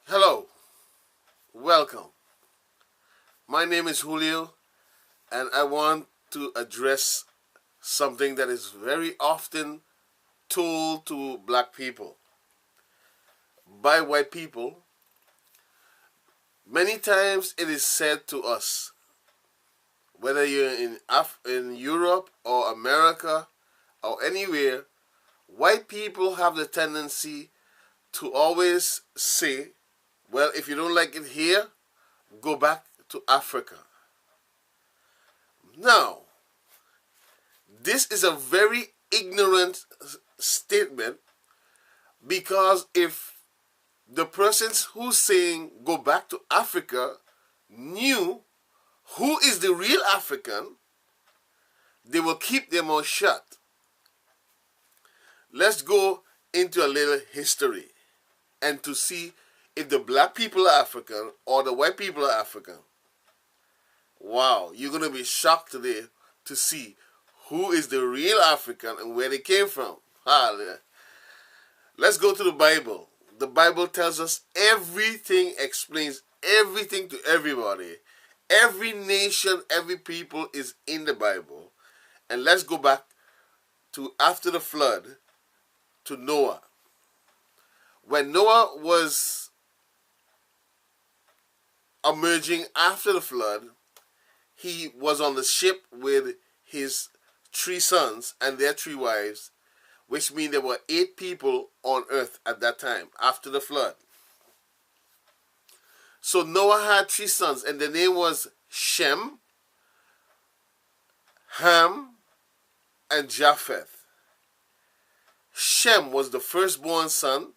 Hello, welcome. My name is Julio, and I want to address something that is very often told to black people by white people. Many times it is said to us, whether you're in Europe or America or anywhere, white people have the tendency to always say, well, if you don't like it here, go back to Africa. Now, this is a very ignorant statement, because if the persons who's saying go back to Africa knew who is the real African, they will keep their mouth shut. Let's go into a little history and to see if the black people are African or the white people are African. Wow, you're going to be shocked today to see who is the real African and where they came from. Let's go to the Bible. The Bible tells us everything, explains everything to everybody. Every nation, every people is in the Bible. And let's go back to after the flood, to Noah. When Noah was emerging after the flood, he was on the ship with his 3 sons and their 3 wives, which means there were 8 people on earth at that time after the flood. So Noah had 3 sons, and the name was Shem, Ham, and Japheth. Shem was the firstborn son.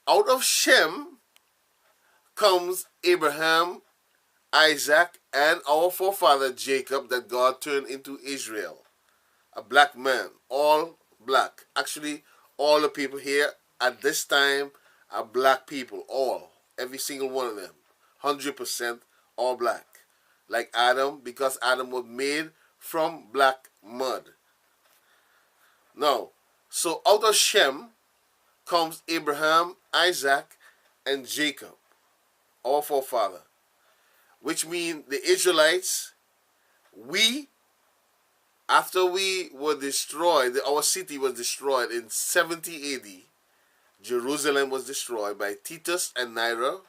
Out of Shem comes Abraham, Isaac, and our forefather Jacob that God turned into Israel. A black man, all black. Actually, all the people here at this time are black people, all. Every single one of them. 100% all black. Like Adam, because Adam was made from black mud. Now, so out of Shem comes Abraham, Isaac, and Jacob, our forefather. Which means the Israelites, after we were destroyed, our city was destroyed in 70 AD. Jerusalem was destroyed by Titus and Nero.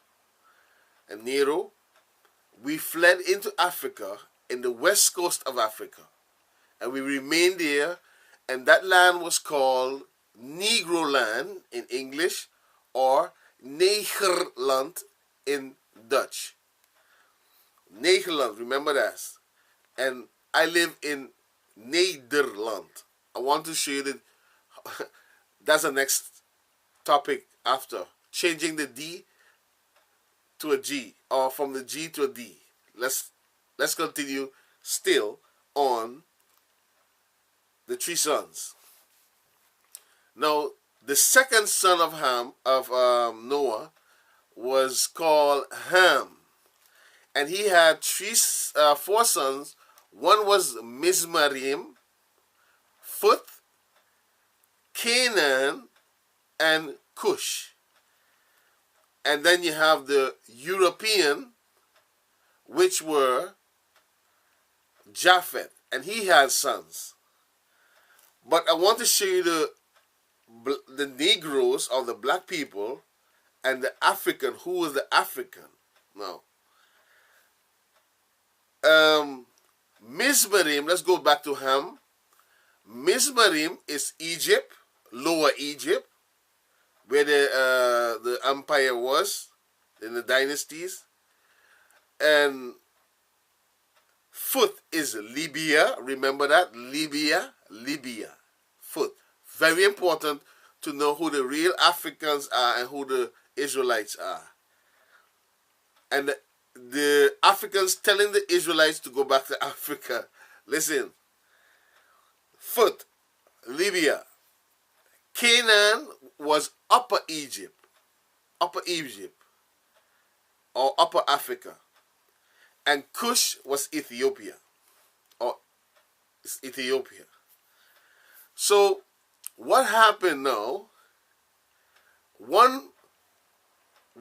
We fled into Africa, in the west coast of Africa. And we remained there, and that land was called Negro land in English, or Nederland in Dutch. Nederland, remember that. And I live in Nederland. I want to show you that that's the next topic after. Changing the D to a G, or from the G to a D. Let's continue still on the 3 sons. Now, the second son of Noah was called Ham. And he had 4 sons. One was Mizmarim, Phut, Canaan, and Cush. And then you have the European, which were Japheth, and he had sons. But I want to show you the Negroes, or the black people, and the African. Who was the African? Now, Mizmarim, let's go back to Ham. Mizmarim is Egypt, Lower Egypt, where the empire was in the dynasties. And Phut is Libya. Remember that? Libya. Phut. Very important to know who the real Africans are and who the Israelites are. And the Africans telling the Israelites to go back to Africa. Listen. Phut, Libya. Canaan was Upper Egypt, or Upper Africa. And Cush was Ethiopia, or Ethiopia. So, what happened now? One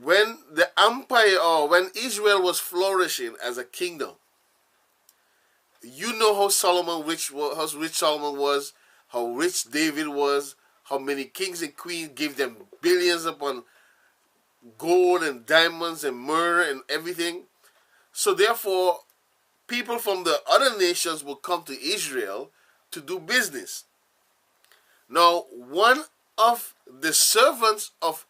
when the empire, or when Israel was flourishing as a kingdom, you know how rich Solomon was, how rich David was, how many kings and queens gave them billions upon gold and diamonds and myrrh and everything. So therefore, people from the other nations will come to Israel to do business. Now, one of the servants of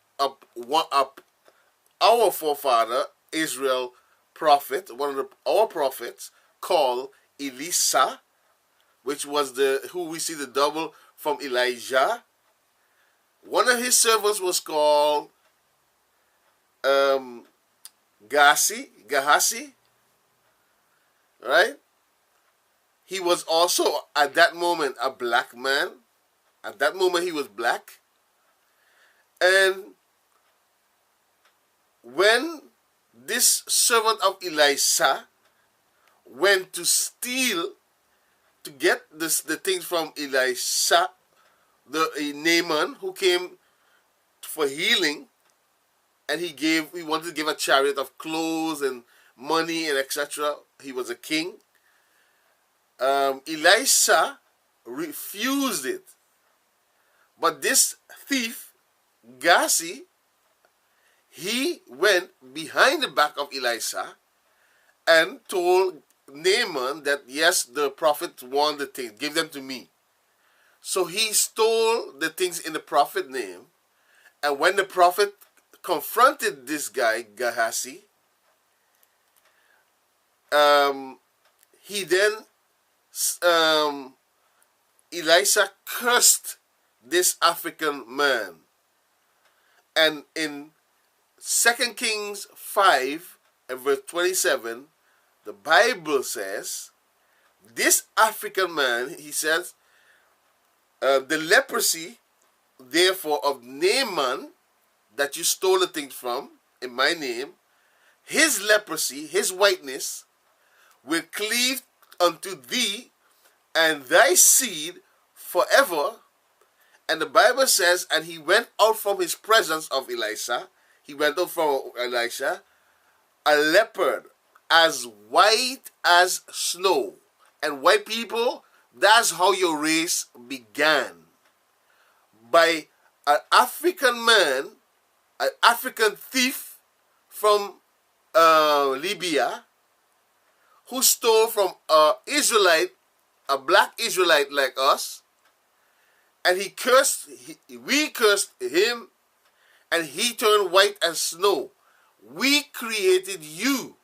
our forefather Israel prophet, one of our prophets, called Elisha, which was who we see the double from Elijah. One of his servants was called Gehazi, right? He was also at that moment a black man. At that moment he was black. And when this servant of Elisha went to steal, to get the things from Elisha, the Naaman, who came for healing, and he wanted to give a chariot of clothes and money and etc. He was a king. Elisha refused it. But this thief, Gehazi, he went behind the back of Elisha and told Naaman that, yes, the prophet won the things, give them to me. So he stole the things in the prophet's name, and when the prophet confronted this guy, Gehazi, he then, Elisha cursed this African man. And in 2 Kings 5 and verse 27, the Bible says, this African man, he says, the leprosy, therefore, of Naaman, that you stole the things from, in my name, his leprosy, his whiteness, will cleave unto thee and thy seed forever. And the Bible says, and he went out from his presence of Elisha, a leopard as white as snow. And white people, that's how your race began. By an African man, an African thief from Libya, who stole from an Israelite, a black Israelite like us, and we cursed him, and he turned white as snow. We created you.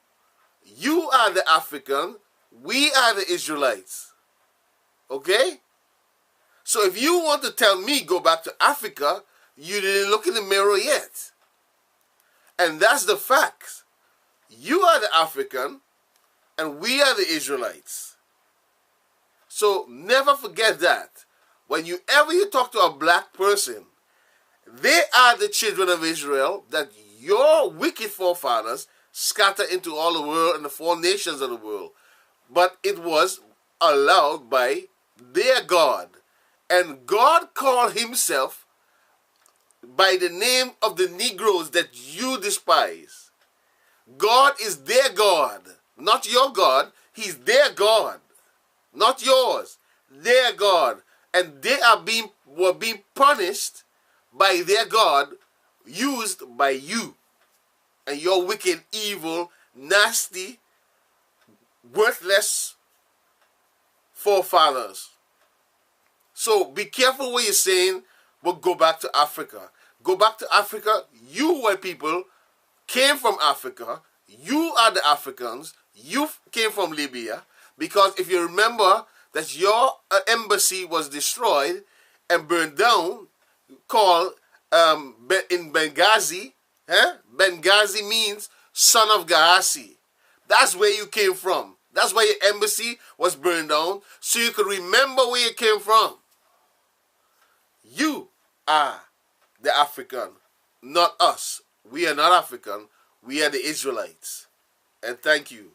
You are the African, we are the Israelites. Okay? So if you want to tell me go back to Africa, you didn't look in the mirror yet. And that's the fact. You are the African, and we are the Israelites. So never forget that. Whenever you talk to a black person, they are the children of Israel that your wicked forefathers scattered into all the world and the 4 nations of the world. But it was allowed by their God. And God called himself by the name of the Negroes that you despise. God is their God, not your God. He's their God, not yours. Their God. And they were being punished by their God, used by you and your wicked, evil, nasty, worthless forefathers. So be careful what you're saying, but go back to Africa. Go back to Africa. You white people came from Africa. You are the Africans. You came from Libya. Because if you remember that your embassy was destroyed and burned down, called in Benghazi. Benghazi means son of Gehazi. That's where you came from. That's why your embassy was burned down, so you could remember where you came from. You are the African, not us. We are not African. We are the Israelites. And thank you.